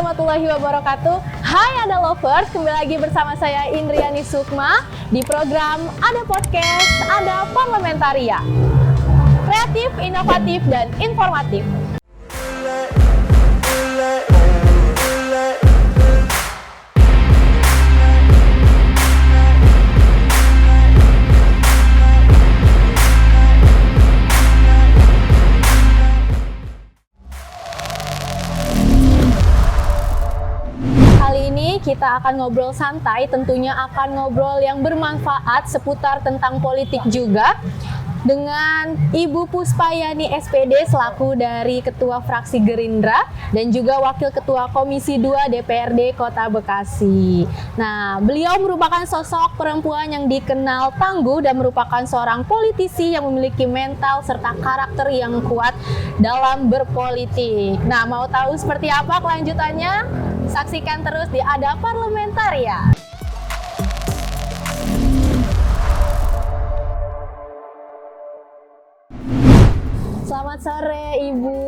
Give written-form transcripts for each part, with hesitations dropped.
warahmatullahi wabarakatuh. Hai Ada Lovers, kembali lagi bersama saya Indriani Sukma di program Ada Podcast, Ada Parlementaria. Kreatif, inovatif, dan informatif. Kita akan ngobrol santai, tentunya akan ngobrol yang bermanfaat seputar tentang politik juga dengan Ibu Puspayani SPD selaku dari Ketua Fraksi Gerindra dan juga Wakil Ketua Komisi 2 DPRD Kota Bekasi. Nah, beliau merupakan sosok perempuan yang dikenal tangguh dan merupakan seorang politisi yang memiliki mental serta karakter yang kuat dalam berpolitik. Nah, mau tahu seperti apa kelanjutannya? Saksikan terus di Ada Parlementaria. Selamat sore, Ibu.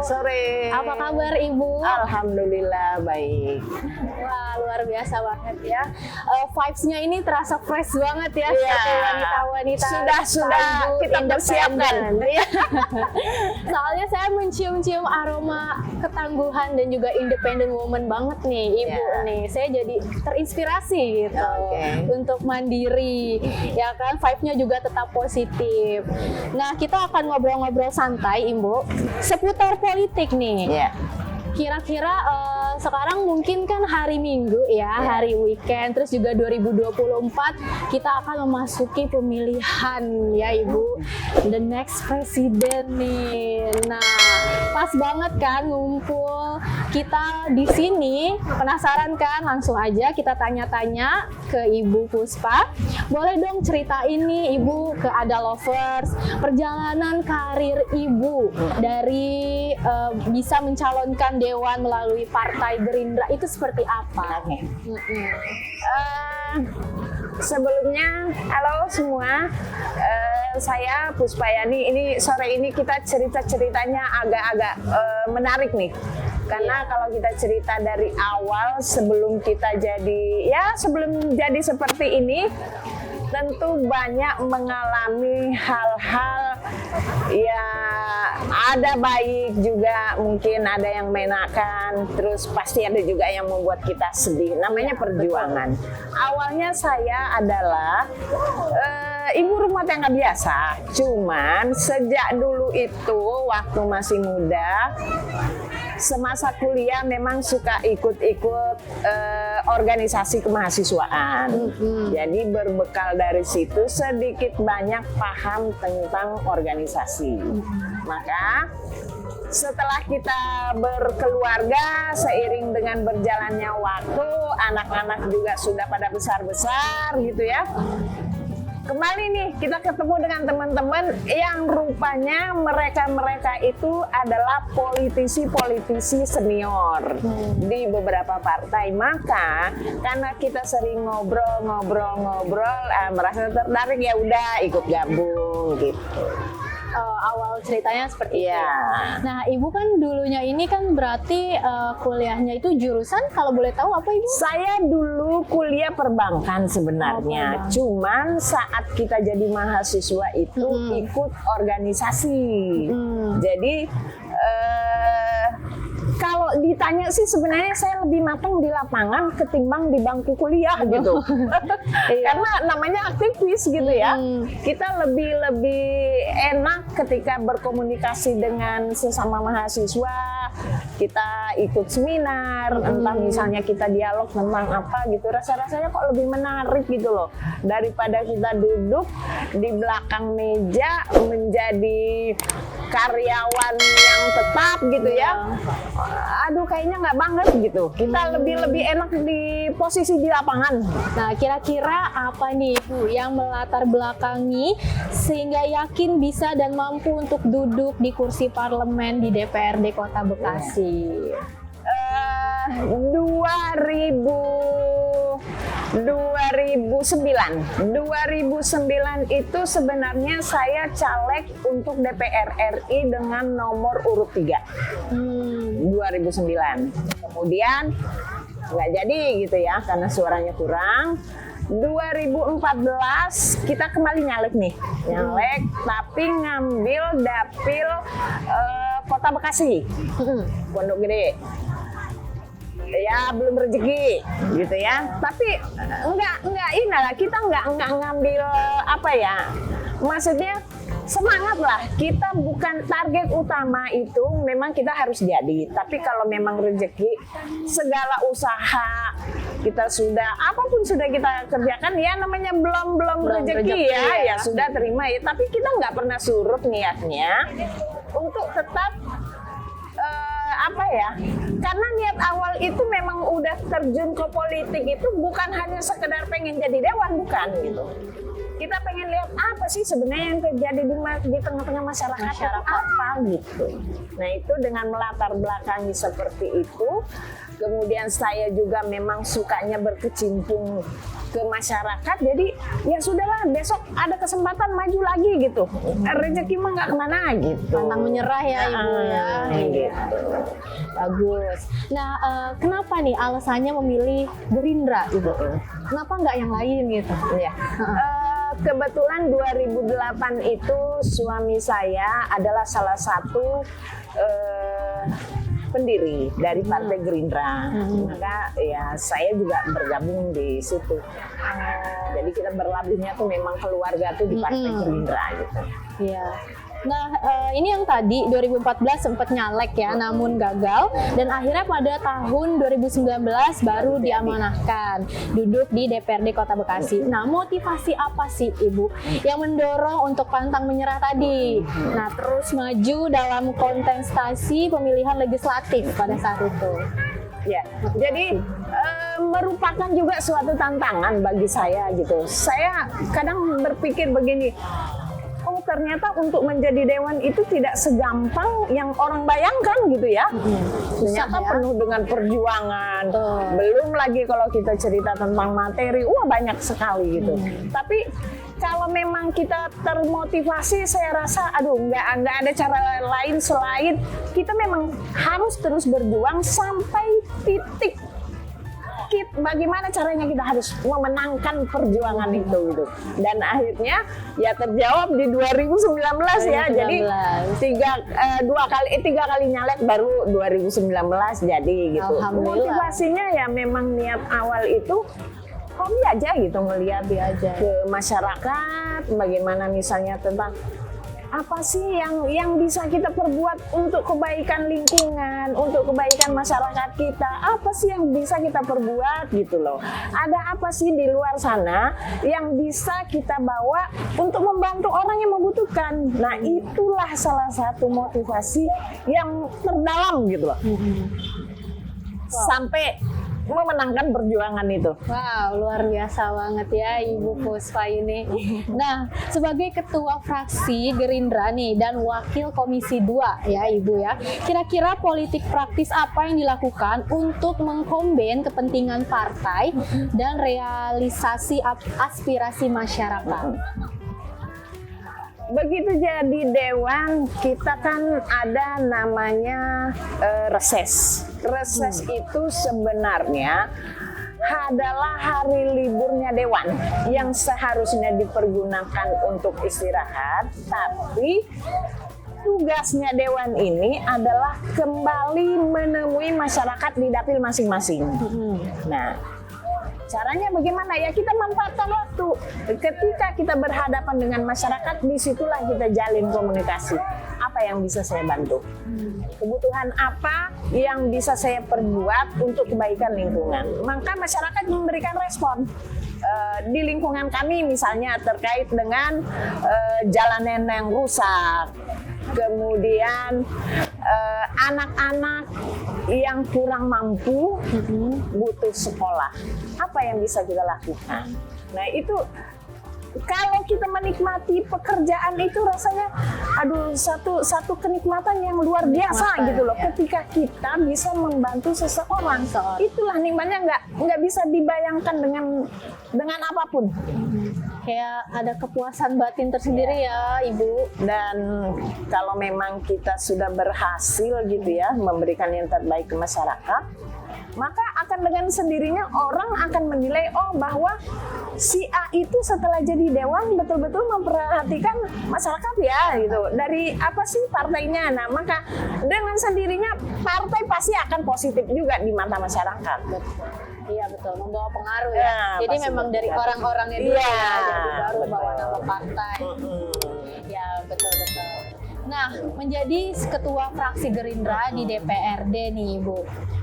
Sore. Apa kabar, Ibu? Alhamdulillah baik. Wah, luar biasa banget ya. Vibes-nya ini terasa fresh banget ya. Iya. Seperti wanita-wanita. Sudah kita persiapkan. Soalnya saya mencium-cium aroma ketangguhan dan juga independent woman banget nih, Ibu nih. Saya jadi terinspirasi gitu untuk mandiri. Ya kan, vibe-nya juga tetap positif. Nah, kita akan ngobrol-ngobrol santai, Ibu, seputar politik nih. Kira-kira sekarang mungkin kan hari Minggu ya, hari weekend, terus juga 2024 kita akan memasuki pemilihan ya Ibu, the next president nih. Nah, pas banget kan ngumpul kita di sini, penasaran kan? Langsung aja kita tanya-tanya ke Ibu Puspa. Boleh dong ceritain nih Ibu ke Ada Lovers, perjalanan karir Ibu dari bisa mencalonkan dewan melalui Partai Gerindra itu seperti apa? Sebelumnya, halo semua, saya Puspayani. Ini sore ini kita cerita-ceritanya agak-agak menarik nih. Karena kalau kita cerita dari awal sebelum kita sebelum jadi seperti ini, tentu banyak mengalami hal-hal ya, ada baik juga, mungkin ada yang menyenangkan, terus pasti ada juga yang membuat kita sedih. Namanya perjuangan. Awalnya saya adalah ibu rumah tangga biasa, cuman sejak dulu itu waktu masih muda, semasa kuliah memang suka ikut-ikut organisasi kemahasiswaan. Jadi berbekal dari situ sedikit banyak paham tentang organisasi. Maka setelah kita berkeluarga, seiring dengan berjalannya waktu, anak-anak juga sudah pada besar-besar gitu ya. Kembali nih kita ketemu dengan teman-teman yang rupanya mereka itu adalah politisi-politisi senior di beberapa partai. Maka karena kita sering ngobrol, merasa tertarik, ya udah ikut gabung gitu. Awal ceritanya seperti itu. Nah, Ibu kan dulunya ini kan berarti kuliahnya itu jurusan, kalau boleh tahu apa Ibu? Saya dulu kuliah perbankan sebenarnya. Cuman saat kita jadi mahasiswa itu ikut organisasi. Jadi kalau ditanya sih sebenarnya saya lebih matang di lapangan ketimbang di bangku kuliah gitu. Karena namanya aktivis gitu ya. Kita lebih enak ketika berkomunikasi dengan sesama mahasiswa. Kita ikut seminar, entah misalnya kita dialog tentang apa gitu. Rasanya kok lebih menarik gitu loh. Daripada kita duduk di belakang meja menjadi karyawan yang tetap gitu ya. Aduh, kayaknya nggak banget gitu. Kita lebih enak di posisi di lapangan. Nah, kira-kira apa nih Bu yang melatar belakangi sehingga yakin bisa dan mampu untuk duduk di kursi parlemen di DPRD Kota Bekasi? 2000 2009 itu sebenarnya saya caleg untuk DPR RI dengan nomor urut 3. 2009. Kemudian nggak jadi gitu ya karena suaranya kurang. 2014 kita kembali nyalek tapi ngambil dapil Kota Bekasi, Pondok Gede. Ya belum rezeki gitu ya, tapi enggak inilah kita enggak ngambil apa ya, maksudnya semangat lah, kita bukan target utama itu memang kita harus jadi, tapi kalau memang rezeki segala usaha kita sudah apapun sudah kita kerjakan ya namanya belum rezeki ya sudah terima ya, tapi kita nggak pernah surut niatnya untuk tetap apa ya, karena niat awal itu memang udah terjun ke politik itu bukan hanya sekedar pengen jadi dewan, bukan gitu. Kita pengen lihat apa sih sebenarnya yang terjadi di tengah-tengah masyarakat apa gitu. Nah itu dengan melatar belakangi seperti itu, kemudian saya juga memang sukanya berkecimpung ke masyarakat, jadi ya sudahlah besok ada kesempatan maju lagi gitu. Rezeki mah nggak kemana gitu. Pantang menyerah ya Ibu ya. Gitu. Bagus. Nah kenapa nih alasannya memilih Gerindra Ibu? Kenapa nggak yang lain gitu? Ya. Kebetulan 2008 itu suami saya adalah salah satu pendiri dari Partai Gerindra, maka ya saya juga bergabung di situ. Jadi kita berlabuhnya tuh memang keluarga tuh di Partai Gerindra gitu. Iya. Nah ini yang tadi 2014 sempat nyalek ya, namun gagal dan akhirnya pada tahun 2019 baru diamanahkan duduk di DPRD Kota Bekasi. Nah motivasi apa sih Ibu yang mendorong untuk pantang menyerah tadi? Nah terus maju dalam kontestasi pemilihan legislatif pada saat itu. Ya, jadi merupakan juga suatu tantangan bagi saya gitu. Saya kadang berpikir begini, oh ternyata untuk menjadi dewan itu tidak segampang yang orang bayangkan gitu ya. Ternyata penuh dengan perjuangan. Belum lagi kalau kita cerita tentang materi, wah banyak sekali gitu. Tapi kalau memang kita termotivasi, saya rasa aduh nggak ada cara lain selain kita memang harus terus berjuang sampai titik bagaimana caranya kita harus memenangkan perjuangan itu gitu. Dan akhirnya ya terjawab di 2019 ya. Jadi tiga kali nyalek baru 2019 jadi gitu. Motivasinya ya memang niat awal itu hobi aja gitu, melihat ke masyarakat bagaimana misalnya tentang apa sih yang bisa kita perbuat untuk kebaikan lingkungan, untuk kebaikan masyarakat kita, apa sih yang bisa kita perbuat gitu loh. Ada apa sih di luar sana yang bisa kita bawa untuk membantu orang yang membutuhkan. Nah itulah salah satu motivasi yang terdalam gitu loh. Sampai memenangkan perjuangan itu. Wow, luar biasa banget ya Ibu Puspa ini. Nah, sebagai ketua fraksi Gerindra nih dan wakil komisi 2 ya Ibu ya, kira-kira politik praktis apa yang dilakukan untuk mengkomben kepentingan partai dan realisasi aspirasi masyarakat? Begitu jadi dewan, kita kan ada namanya reses. Reses itu sebenarnya adalah hari liburnya dewan yang seharusnya dipergunakan untuk istirahat, tapi tugasnya dewan ini adalah kembali menemui masyarakat di dapil masing-masing. Nah, caranya bagaimana ya, kita manfaatkan waktu ketika kita berhadapan dengan masyarakat, disitulah kita jalin komunikasi. Apa yang bisa saya bantu, kebutuhan apa yang bisa saya perbuat untuk kebaikan lingkungan, maka masyarakat memberikan respon. Di lingkungan kami misalnya terkait dengan jalanan yang rusak, kemudian anak-anak yang kurang mampu butuh sekolah, apa yang bisa kita lakukan. Nah itu kalau kita menikmati pekerjaan itu rasanya aduh satu kenikmatan yang luar biasa gitu loh, ketika kita bisa membantu seseorang. Itulah nikmatnya, nggak bisa dibayangkan dengan apapun. Kayak ada kepuasan batin tersendiri ya Ibu. Dan kalau memang kita sudah berhasil gitu ya memberikan yang terbaik ke masyarakat, maka akan dengan sendirinya orang akan menilai bahwa si A itu setelah jadi dewan betul-betul memperhatikan masyarakat ya gitu. Dari apa sih partainya? Nah, maka dengan sendirinya partai pasti akan positif juga di mata masyarakat. Iya betul, membawa pengaruh ya. Jadi memang dari orang-orangnya dulu ya, jadi baru bawa nama partai. Ya betul-betul. Nah, menjadi ketua fraksi Gerindra di DPRD nih Ibu,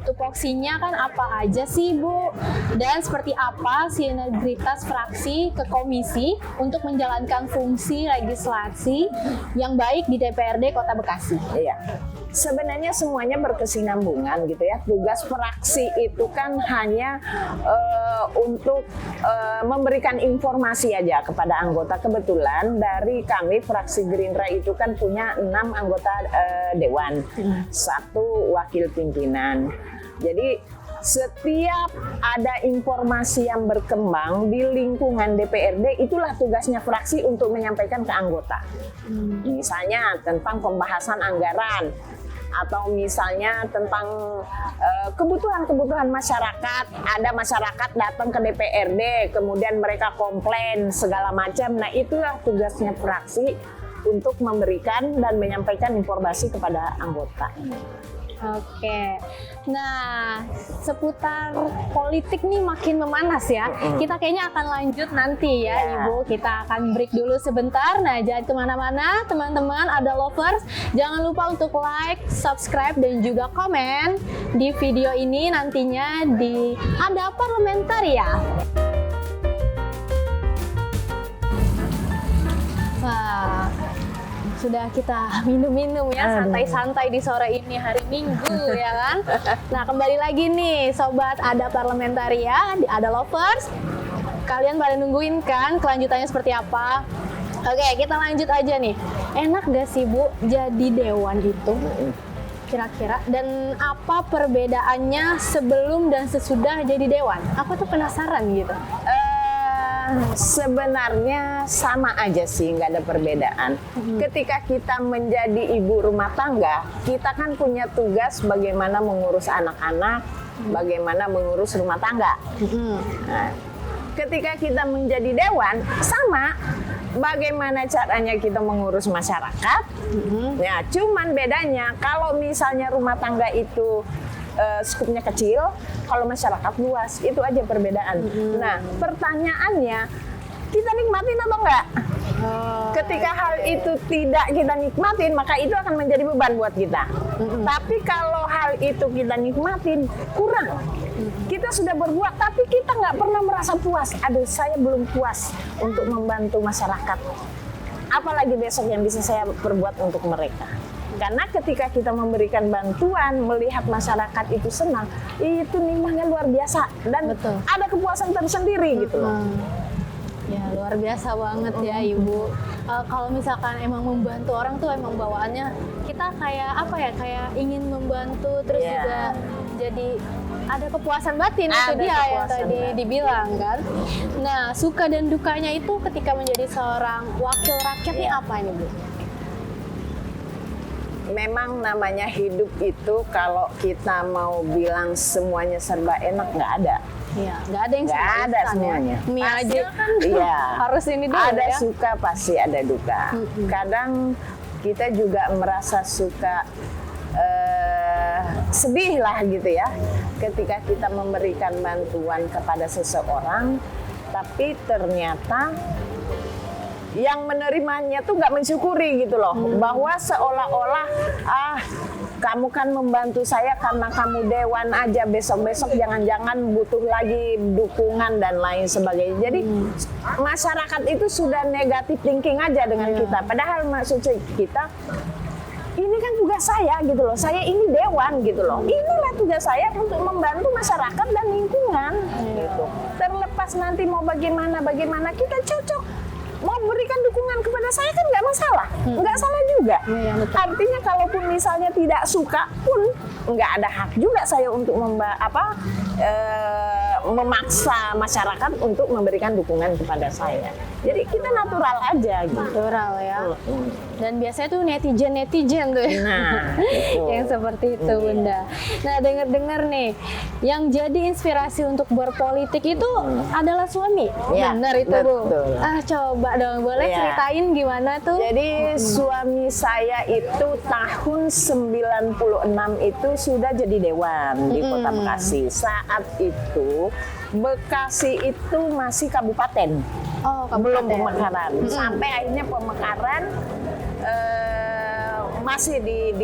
tupoksinya kan apa aja sih Bu? Dan seperti apa sinergitas fraksi ke komisi untuk menjalankan fungsi legislasi yang baik di DPRD Kota Bekasi? Iya. Sebenarnya semuanya berkesinambungan gitu ya. Tugas fraksi itu kan hanya untuk memberikan informasi aja kepada anggota. Kebetulan dari kami fraksi Gerindra itu kan punya 6 anggota dewan, 1 wakil pimpinan. Jadi setiap ada informasi yang berkembang di lingkungan DPRD, itulah tugasnya fraksi untuk menyampaikan ke anggota. Misalnya tentang pembahasan anggaran, atau misalnya tentang kebutuhan-kebutuhan masyarakat. Ada masyarakat datang ke DPRD, kemudian mereka komplain segala macam. Nah, itulah tugasnya fraksi untuk memberikan dan menyampaikan informasi kepada anggota. Oke, nah seputar politik nih makin memanas ya. Kita kayaknya akan lanjut nanti ya Ibu. Kita akan break dulu sebentar. Nah jangan kemana-mana teman-teman, ada lovers. Jangan lupa untuk like, subscribe, dan juga komen di video ini nantinya di Ada Parlementer ya. Wah, sudah kita minum-minum ya, santai-santai di sore ini hari Minggu ya kan. Nah kembali lagi nih Sobat Ada Parlementaria, Ada Lovers. Kalian pada nungguin kan kelanjutannya seperti apa? Oke, kita lanjut aja nih. Enak gak sih Bu jadi dewan itu? Kira-kira, dan apa perbedaannya sebelum dan sesudah jadi dewan? Aku tuh penasaran gitu. Sebenarnya sama aja sih, nggak ada perbedaan. Ketika kita menjadi ibu rumah tangga, kita kan punya tugas bagaimana mengurus anak-anak, bagaimana mengurus rumah tangga. Nah, ketika kita menjadi dewan, sama bagaimana caranya kita mengurus masyarakat. Ya, cuman bedanya kalau misalnya rumah tangga itu skupnya kecil, kalau masyarakat luas, itu aja perbedaan. Nah, pertanyaannya, kita nikmatin atau enggak? Ketika hal itu tidak kita nikmatin, maka itu akan menjadi beban buat kita. Tapi kalau hal itu kita nikmatin, kurang. Kita sudah berbuat, tapi kita nggak pernah merasa puas. Aduh, saya belum puas untuk membantu masyarakat. Apalagi besok yang bisa saya perbuat untuk mereka. Karena ketika kita memberikan bantuan, melihat masyarakat itu senang, itu nikmatnya luar biasa dan ada kepuasan tersendiri gitu loh. Ya luar biasa banget ya Ibu. Kalau misalkan emang membantu orang tuh emang bawaannya kita kayak apa ya, kayak ingin membantu terus juga jadi ada kepuasan batin, itu dia yang tadi dibilang kan. Nah suka dan dukanya itu ketika menjadi seorang wakil rakyat ini apa ini Bu? Memang namanya hidup itu kalau kita mau bilang semuanya serba enak, nggak ada. Iya, nggak ada yang ada semuanya. Mie aja kan harus ini dulu ada ya. Suka pasti ada duka. Kadang kita juga merasa suka sedih lah gitu ya, ketika kita memberikan bantuan kepada seseorang, tapi ternyata yang menerimanya tuh nggak mensyukuri gitu loh, bahwa seolah-olah kamu kan membantu saya karena kamu dewan aja, besok-besok jangan-jangan butuh lagi dukungan dan lain sebagainya. Jadi masyarakat itu sudah negatif thinking aja dengan kita, padahal maksud kita ini kan tugas saya gitu loh, saya ini dewan gitu loh, inilah tugas saya untuk membantu masyarakat dan lingkungan gitu. Terlepas nanti mau bagaimana kita cocok mau berikan dukungan kepada saya kan nggak masalah, nggak salah juga. Iya, betul. Artinya kalaupun misalnya tidak suka pun nggak ada hak juga saya untuk memaksa masyarakat untuk memberikan dukungan kepada saya. Jadi kita natural aja gitu. Natural ya. Dan biasanya tuh netizen tuh ya. Nah, itu. Yang seperti itu Bunda. Nah, dengar-dengar nih, yang jadi inspirasi untuk berpolitik itu adalah suami. Ya, Benar itu Bu. betul. Coba dong, boleh Ya. ceritain gimana tuh? Jadi suami saya itu tahun 96 itu sudah jadi dewan di Kota Bekasi. Saat itu Bekasi itu masih kabupaten. Oh, Belum kabupaten. pemekaran. Sampai akhirnya pemekaran masih di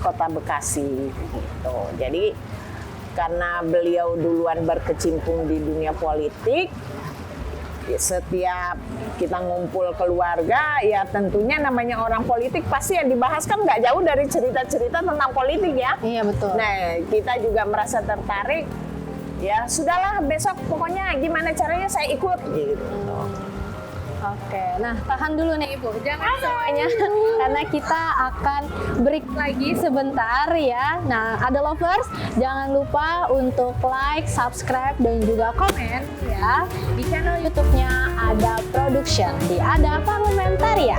Kota Bekasi gitu. Jadi karena beliau duluan berkecimpung di dunia politik, setiap kita ngumpul keluarga, ya tentunya namanya orang politik pasti yang dibahas kan nggak jauh dari cerita-cerita tentang politik ya. Iya betul. Nah, kita juga merasa tertarik. Ya sudahlah, besok pokoknya gimana caranya saya ikut gitu. Oke, nah tahan dulu nih Ibu, jangan semuanya karena kita akan break lagi sebentar ya. Nah, ada lovers, jangan lupa untuk like, subscribe, dan juga komen ya di channel YouTube-nya Ada Production di Ada Parlementaria.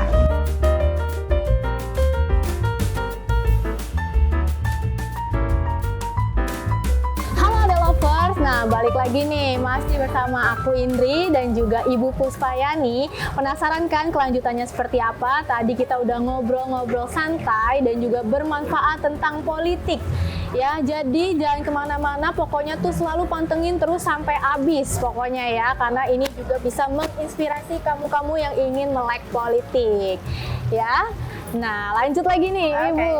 Nah, balik lagi nih, masih bersama aku Indri dan juga Ibu Puspayani. Penasaran kan kelanjutannya seperti apa? Tadi kita udah ngobrol-ngobrol santai dan juga bermanfaat tentang politik. Ya, jadi jangan kemana-mana, pokoknya tuh selalu pantengin terus sampai habis pokoknya ya, karena ini juga bisa menginspirasi kamu-kamu yang ingin melek politik. Ya. Nah, lanjut lagi nih, Ibu.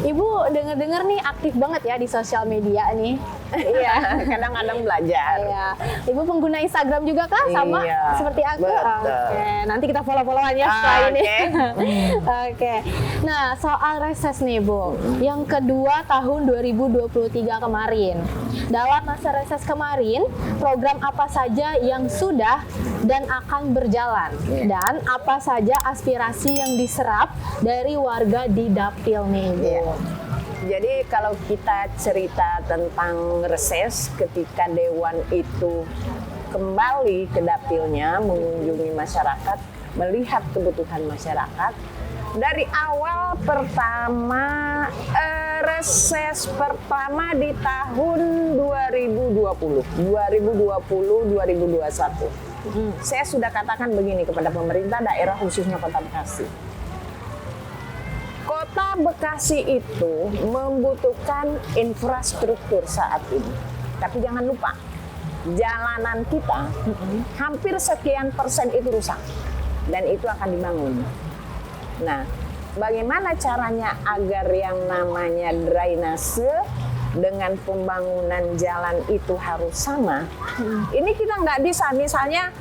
Ibu denger-dengar nih aktif banget ya di sosial media nih. Iya, kadang-kadang belajar. Iya. Ibu pengguna Instagram juga kah sama seperti aku? Betul. Oke, nanti kita follow-followan ya setelah ini. Oke. Nah, soal reses nih, Bu. Yang kedua tahun 2023 kemarin. Dalam masa reses kemarin, program apa saja yang sudah dan akan berjalan? Dan apa saja aspirasi yang diserap dari warga di Dapil nih, Bu? Jadi kalau kita cerita tentang reses ketika Dewan itu kembali ke dapilnya, mengunjungi masyarakat, melihat kebutuhan masyarakat, dari awal pertama reses pertama di tahun 2021. Saya sudah katakan begini kepada pemerintah daerah khususnya Kota Bekasi. Kota Bekasi itu membutuhkan infrastruktur saat ini. Tapi jangan lupa, jalanan kita hampir sekian persen itu rusak. Dan itu akan dibangun. Nah, bagaimana caranya agar yang namanya drainase dengan pembangunan jalan itu harus sama? Ini kita nggak bisa, misalnya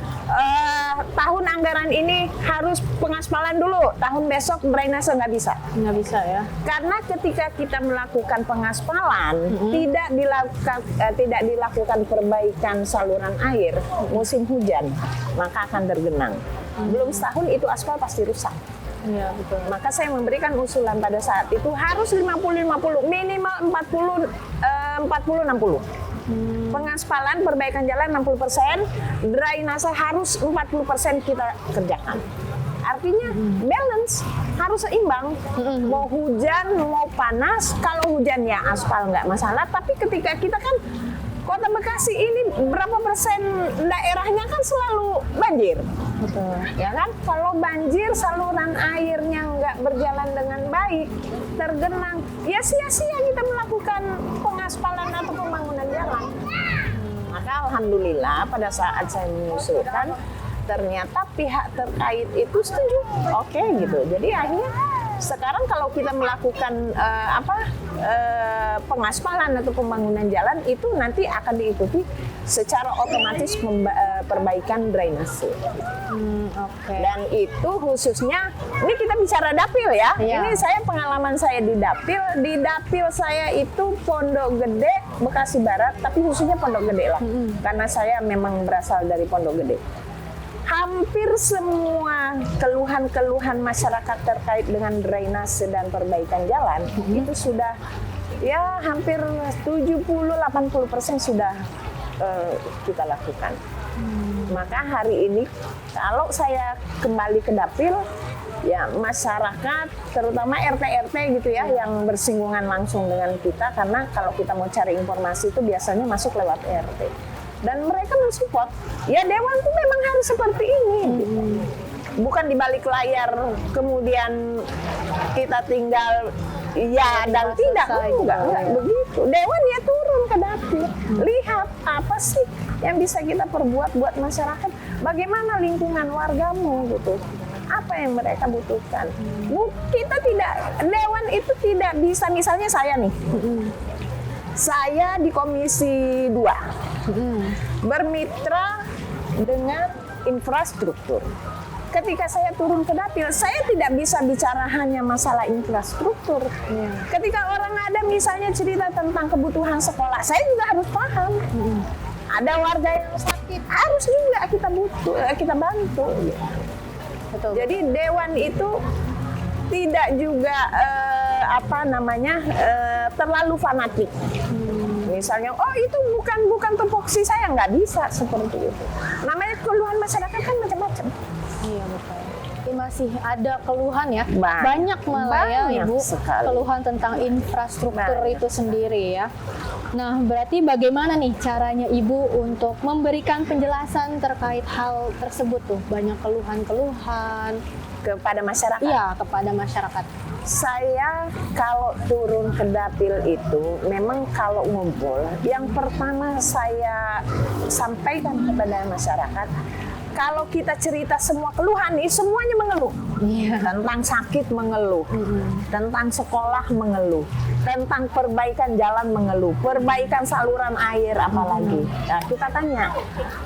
tahun anggaran ini harus pengaspalan dulu, tahun besok drainase nggak bisa. Nggak bisa ya? Karena ketika kita melakukan pengaspalan, tidak dilakukan perbaikan saluran air musim hujan, maka akan tergenang. Belum setahun itu aspal pasti rusak. Iya, betul. Maka saya memberikan usulan pada saat itu harus 50-50, minimal 40-60. Pengaspalan, perbaikan jalan 60%, drainase harus 40% kita kerjakan. Artinya balance, harus seimbang. Mau hujan, mau panas, kalau hujannya aspal nggak masalah, tapi ketika kita kan Kota Bekasi ini berapa persen daerahnya kan selalu banjir. Betul. Ya kan, kalau banjir saluran airnya nggak berjalan dengan baik, tergenang, ya sia-sia kita melakukan pengaspalan atau pembangunan jalan. Maka alhamdulillah pada saat saya mengusulkan, ternyata pihak terkait itu setuju. Oke, gitu. Jadi akhirnya sekarang kalau kita melakukan pengaspalan atau pembangunan jalan itu nanti akan diikuti secara otomatis perbaikan drainase. Dan itu khususnya, ini kita bicara dapil ya. Ini saya pengalaman saya di dapil. Di dapil saya itu Pondok Gede, Bekasi Barat, tapi khususnya Pondok Gede lah. Karena saya memang berasal dari Pondok Gede. hampir semua keluhan-keluhan masyarakat terkait dengan drainase dan perbaikan jalan itu sudah ya hampir 70-80% sudah kita lakukan. Maka hari ini kalau saya kembali ke dapil, ya masyarakat terutama RT-RT gitu ya yang bersinggungan langsung dengan kita, karena kalau kita mau cari informasi itu biasanya masuk lewat RT. Dan mereka mensupport, ya dewan tuh memang harus seperti ini. Gitu. Bukan di balik layar kemudian kita tinggal ya dan tidak, enggak begitu. Dewan ya turun ke dapil, lihat apa sih yang bisa kita perbuat buat masyarakat, bagaimana lingkungan wargamu gitu. Apa yang mereka butuhkan. Kita tidak, dewan itu tidak bisa, misalnya saya nih, saya di Komisi 2 bermitra dengan infrastruktur. Ketika saya turun ke dapil, saya tidak bisa bicara hanya masalah infrastruktur. Ketika orang ada misalnya cerita tentang kebutuhan sekolah, saya juga harus paham. Ada warga yang sakit, harus juga kita bantu. Betul. Jadi dewan itu tidak juga terlalu fanatik. Misalnya, oh itu bukan tupoksi saya, nggak bisa seperti itu. Namanya keluhan masyarakat kan macam-macam. Iya betul. Tapi masih ada keluhan ya, banyak malah banyak ya Ibu, sekali. keluhan tentang infrastruktur itu sendiri ya. Nah berarti bagaimana nih caranya Ibu untuk memberikan penjelasan terkait hal tersebut tuh, banyak keluhan-keluhan kepada masyarakat? Iya, kepada masyarakat. Saya kalau turun ke dapil itu memang kalau ngumpul, yang pertama saya sampaikan kepada masyarakat, kalau kita cerita semua keluhan nih, semuanya mengeluh. Tentang sakit mengeluh, tentang sekolah mengeluh, tentang perbaikan jalan mengeluh, perbaikan saluran air apalagi. Nah, kita tanya,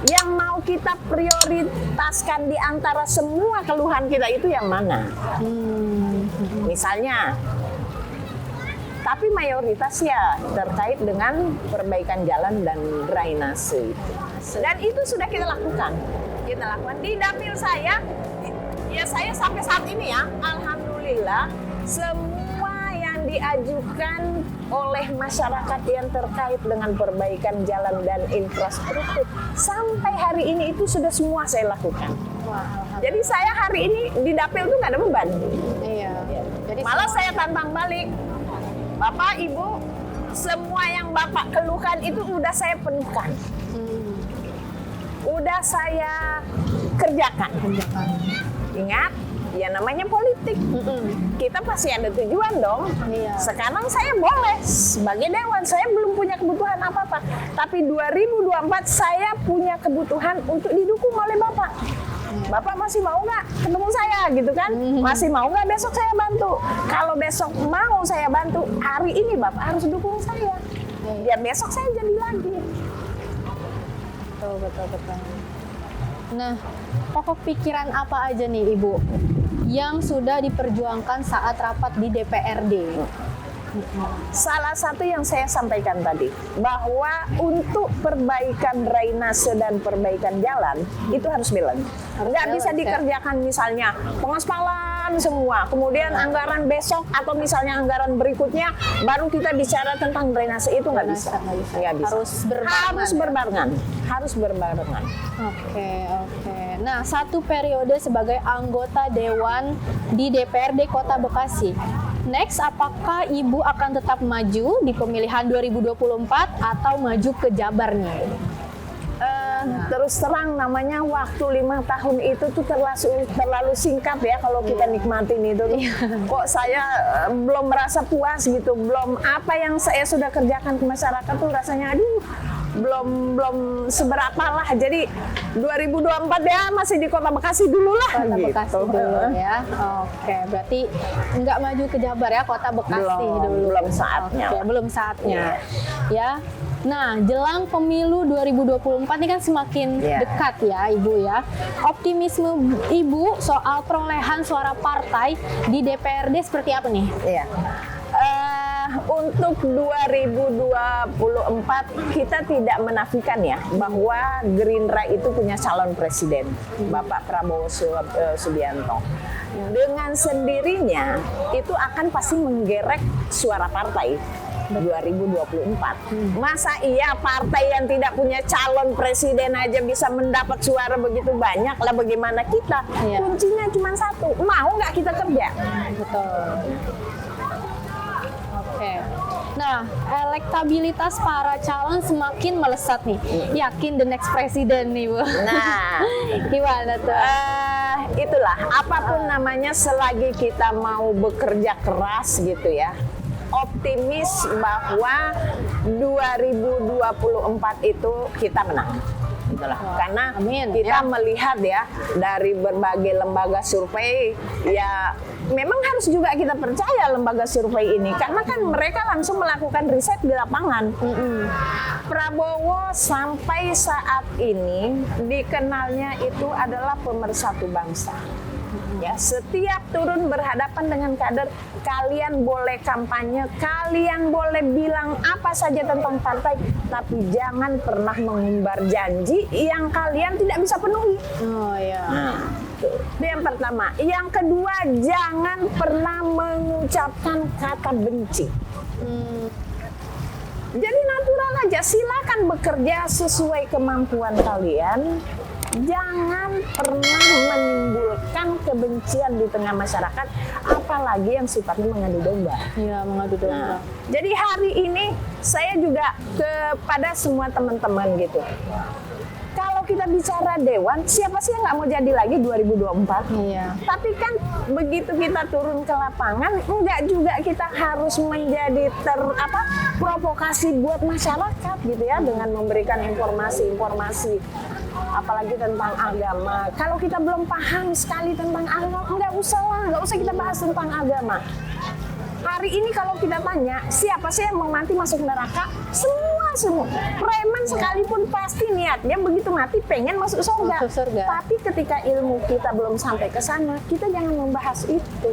yang mau kita prioritaskan di antara semua keluhan kita itu yang mana? Misalnya, tapi mayoritas ya terkait dengan perbaikan jalan dan drainase itu. Dan itu sudah kita lakukan. Kita lakukan di dapil saya, ya saya sampai saat ini ya, alhamdulillah semua yang diajukan oleh masyarakat yang terkait dengan perbaikan jalan dan infrastruktur sampai hari ini itu sudah semua saya lakukan. Jadi saya hari ini di dapil tuh nggak ada beban. Iya. Jadi malah saya tantang balik, Bapak Ibu, semua yang Bapak keluhkan itu udah saya penuhkan. Udah saya kerjakan. Ingat, ya namanya politik. Kita pasti ada tujuan dong. Iya. Sekarang saya boleh sebagai dewan, saya belum punya kebutuhan apa-apa. Tapi 2024 saya punya kebutuhan untuk didukung oleh Bapak. Bapak masih mau nggak ketemu saya gitu kan? Masih mau nggak besok saya bantu? Kalau besok mau saya bantu, hari ini Bapak harus dukung saya. Biar besok saya jadi lagi. Betul. Nah, pokok pikiran apa aja nih Ibu yang sudah diperjuangkan saat rapat di DPRD? Salah satu yang saya sampaikan tadi, bahwa untuk perbaikan drainase dan perbaikan jalan itu harus balance. Nggak bisa dikerjakan misalnya pengaspalan semua, kemudian anggaran besok atau misalnya anggaran berikutnya baru kita bicara tentang drainase, itu nggak bisa. Nggak bisa. Harus berbarengan. Oke. Nah, satu periode sebagai anggota Dewan di DPRD Kota Bekasi. Next, apakah Ibu akan tetap maju di pemilihan 2024 atau maju ke Jabar nih? Terus terang namanya waktu 5 tahun itu tuh terlalu singkat ya kalau kita nikmatin itu tuh. Kok saya belum merasa puas gitu, belum apa yang saya sudah kerjakan ke masyarakat tuh rasanya belum seberapa lah. Jadi 2024 ya masih di Kota Bekasi dulu lah. Kota Bekasi dulu ya. Oke, berarti nggak maju ke Jabar ya, Kota Bekasi dulu. Belum saatnya. Oke, belum saatnya. Ya. Nah, jelang pemilu 2024 ini kan semakin dekat ya Ibu ya. Optimisme Ibu soal perolehan suara partai di DPRD seperti apa nih? Iya. untuk 2024 kita tidak menafikan ya bahwa Gerindra itu punya calon presiden, Bapak Prabowo Subianto. Dengan sendirinya itu akan pasti menggerek suara partai 2024. Masa iya partai yang tidak punya calon presiden aja bisa mendapat suara begitu banyak, lah bagaimana kita? Kuncinya cuma satu, mau nggak kita kerja? Betul. Oke. Nah, elektabilitas para calon semakin melesat nih. Yakin the next presiden nih, Bu. Nah, gimana tuh? Itulah, apapun namanya selagi kita mau bekerja keras gitu ya, optimis bahwa 2024 itu kita menang. Itulah. Karena kita melihat ya dari berbagai lembaga survei, ya memang harus juga kita percaya lembaga survei ini karena kan mereka langsung melakukan riset di lapangan. Prabowo sampai saat ini dikenalnya itu adalah pemersatu bangsa. Ya, setiap turun berhadapan dengan kader, kalian boleh kampanye, kalian boleh bilang apa saja tentang partai, tapi jangan pernah mengumbar janji yang kalian tidak bisa penuhi. Oh ya. Nah, itu yang pertama. Yang kedua, jangan pernah mengucapkan kata benci. Jadi natural aja, silakan bekerja sesuai kemampuan kalian. Jangan pernah menimbulkan kebencian di tengah masyarakat, apalagi yang sifatnya mengadu domba. Iya, mengadu domba. Jadi hari ini saya juga kepada semua teman-teman gitu. Kalau kita bicara dewan, siapa sih yang nggak mau jadi lagi 2024? Iya. Tapi kan begitu kita turun ke lapangan, enggak juga kita harus menjadi provokasi buat masyarakat gitu ya dengan memberikan informasi-informasi. Apalagi tentang agama. Kalau kita belum paham sekali tentang agama, nggak usah kita bahas tentang agama. Hari ini kalau kita tanya, siapa sih yang mau mati masuk neraka? Semua. Preman sekalipun pasti niatnya begitu mati pengen masuk surga. Tapi ketika ilmu kita belum sampai ke sana, kita jangan membahas itu.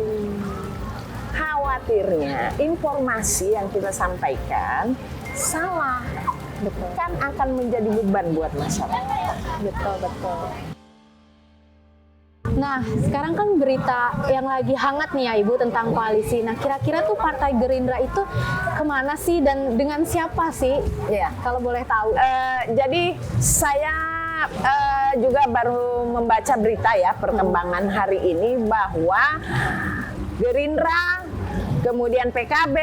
Khawatirnya informasi yang kita sampaikan salah. Betul. Kan akan menjadi beban buat masyarakat. Betul. Nah, sekarang kan berita yang lagi hangat nih ya Ibu tentang koalisi. Nah, kira-kira tuh Partai Gerindra itu kemana sih dan dengan siapa sih? Ya, kalau boleh tahu. Jadi saya juga baru membaca berita ya perkembangan hari ini bahwa Gerindra, kemudian PKB,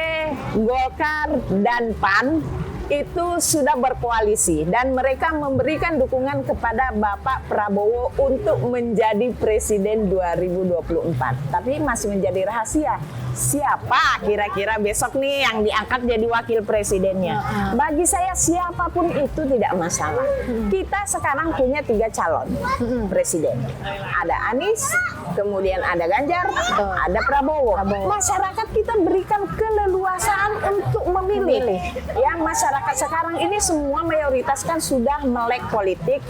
Golkar, dan PAN itu sudah berkoalisi dan mereka memberikan dukungan kepada Bapak Prabowo untuk menjadi presiden 2024. Tapi masih menjadi rahasia siapa kira-kira besok nih yang diangkat jadi wakil presidennya. Bagi saya siapapun itu tidak masalah. Kita sekarang punya 3 calon presiden. Ada Anies, kemudian ada Ganjar, ada Prabowo. Masyarakat kita berikan keleluasaan untuk memilih. Ya, masyarakat sekarang ini semua mayoritas kan sudah melek politik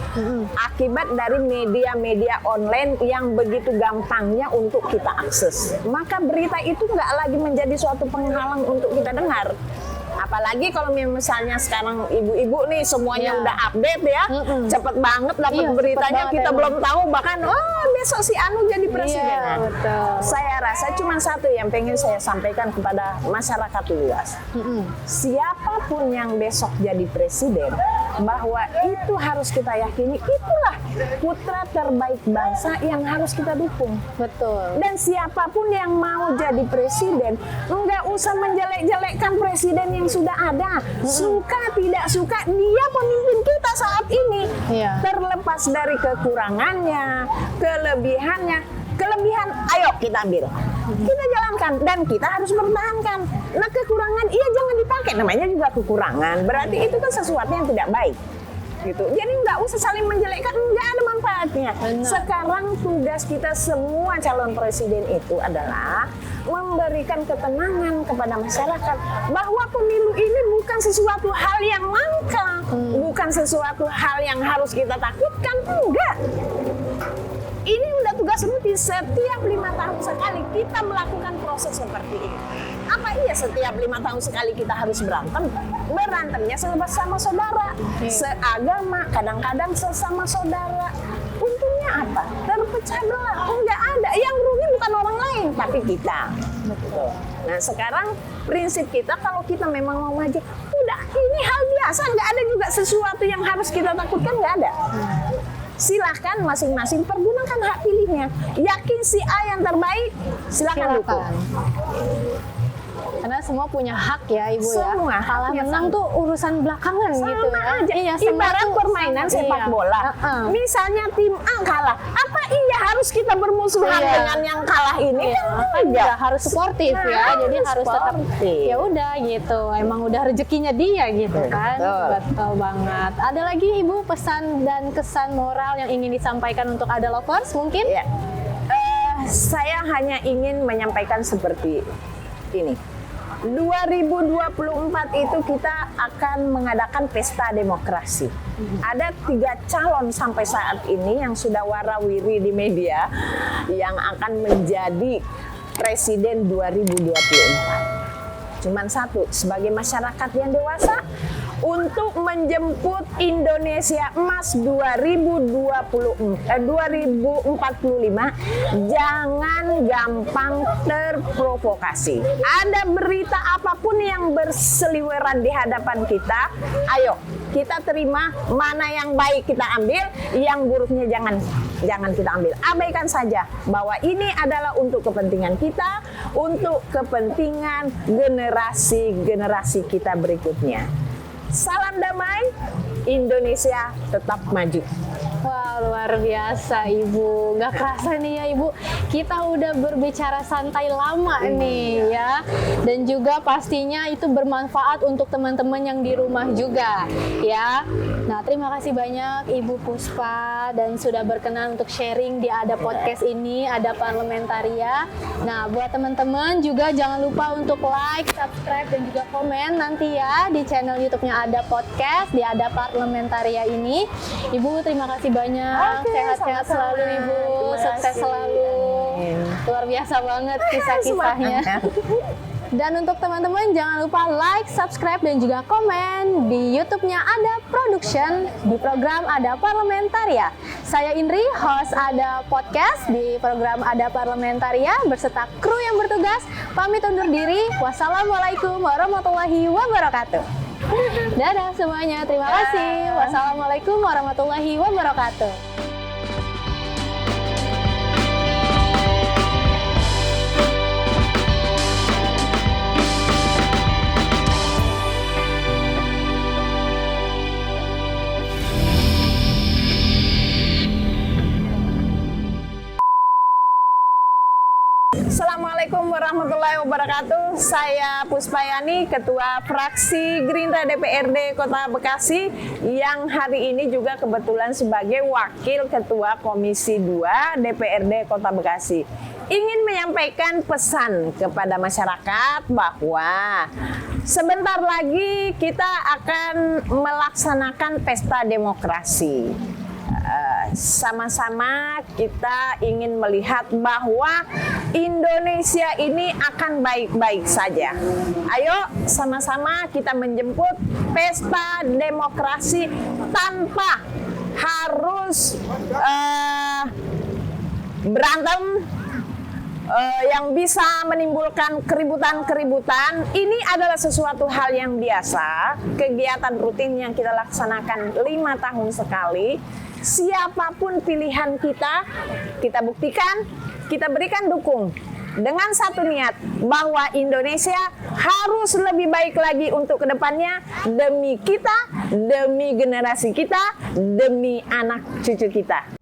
akibat dari media-media online yang begitu gampangnya untuk kita akses. Maka berita itu nggak lagi menjadi suatu penghalang untuk kita dengar. Apalagi kalau misalnya sekarang ibu-ibu nih semuanya udah update ya, cepet banget dapat beritanya, kita belum tahu bahkan besok si Anu jadi presiden. Saya rasa cuma satu yang pengen saya sampaikan kepada masyarakat luas. Siapapun yang besok jadi presiden, bahwa itu harus kita yakini itulah putra terbaik bangsa yang harus kita dukung. Betul. Dan siapapun yang mau jadi presiden, nggak usah menjelek-jelekkan presiden yang sudah ada. Suka tidak suka, dia pemimpin kita saat ini. Terlepas dari kekurangannya, kelebihannya, kelebihan ayo kita ambil, kita jalankan dan kita harus mempertahankan. Nah, kekurangan iya jangan dipakai, namanya juga kekurangan, berarti itu kan sesuatu yang tidak baik gitu. Jadi nggak usah saling menjelekkan, nggak ada manfaatnya. Sekarang tugas kita semua calon presiden itu adalah memberikan ketenangan kepada masyarakat bahwa pemilu ini bukan sesuatu hal yang langka, bukan sesuatu hal yang harus kita takutkan, enggak. Ini udah tugas rutin, setiap 5 tahun sekali kita melakukan proses seperti ini. Apa iya setiap 5 tahun sekali kita harus berantem? Berantemnya sama saudara, seagama, kadang-kadang sesama saudara. Untungnya apa? Terpecah belah. Enggak ada. Yang rugi bukan orang lain, tapi kita. Betul. Nah sekarang prinsip kita kalau kita memang mau maju, udah ini hal biasa, nggak ada juga sesuatu yang harus kita takutkan, nggak ada. Silahkan masing-masing pergunakan hak pilihnya. Yakin si A yang terbaik, silahkan dukung. Karena semua punya hak ya Ibu Semua ya. Kalah menang tuh urusan belakangan sama gitu ya. aja. Iya, ibarat permainan sepak bola. Misalnya tim A kalah, apa iya harus kita bermusuhan dengan yang kalah ini? Kan juga harus suportif ya. Jadi harus tetap ya udah gitu. Emang udah rezekinya dia gitu kan. Betul banget. Ada lagi Ibu pesan dan kesan moral yang ingin disampaikan untuk Ada Lovers mungkin? Ya. Saya hanya ingin menyampaikan seperti ini. 2024 itu kita akan mengadakan pesta demokrasi. Ada 3 calon sampai saat ini yang sudah warawiri di media yang akan menjadi presiden 2024. Cuman satu, sebagai masyarakat yang dewasa, untuk menjemput Indonesia Emas 2045, jangan gampang terprovokasi. Ada berita apapun yang berseliweran di hadapan kita, ayo kita terima, mana yang baik kita ambil, yang buruknya jangan kita ambil. Abaikan saja bahwa ini adalah untuk kepentingan kita, untuk kepentingan generasi kita berikutnya. Salam damai, Indonesia tetap maju. Wah, luar biasa Ibu. Nggak kerasa nih ya Ibu, kita udah berbicara santai lama nih ya. Dan juga pastinya itu bermanfaat untuk teman-teman yang di rumah juga ya. Nah, terima kasih banyak Ibu Puspa dan sudah berkenan untuk sharing di Ada Podcast ini, Ada Parlementaria. Nah, buat teman-teman juga jangan lupa untuk like, subscribe, dan juga komen nanti ya di channel YouTube-nya Ada Podcast, di Ada Parlementaria ini. Ibu, terima kasih banyak. Sehat-sehat selalu Ibu, sukses selalu. Luar biasa banget kisah-kisahnya. Dan untuk teman-teman jangan lupa like, subscribe, dan juga komen di YouTube-nya Ada Production di program Ada Parlementaria. Saya Indri, host Ada Podcast di program Ada Parlementaria beserta kru yang bertugas. Pamit undur diri. Wassalamualaikum warahmatullahi wabarakatuh. Dadah semuanya, terima kasih. Wassalamualaikum warahmatullahi wabarakatuh. Assalamualaikum warahmatullahi wabarakatuh. Saya Puspayani, Ketua Fraksi Gerindra DPRD Kota Bekasi, yang hari ini juga kebetulan sebagai Wakil Ketua Komisi 2 DPRD Kota Bekasi. Ingin menyampaikan pesan kepada masyarakat bahwa sebentar lagi kita akan melaksanakan pesta demokrasi. Sama-sama kita ingin melihat bahwa Indonesia ini akan baik-baik saja. Ayo sama-sama kita menjemput pesta demokrasi tanpa harus berantem yang bisa menimbulkan keributan-keributan. Ini adalah sesuatu hal yang biasa, kegiatan rutin yang kita laksanakan 5 tahun sekali. Siapapun pilihan kita buktikan, kita berikan dukung dengan satu niat bahwa Indonesia harus lebih baik lagi untuk kedepannya, demi kita, demi generasi kita, demi anak cucu kita.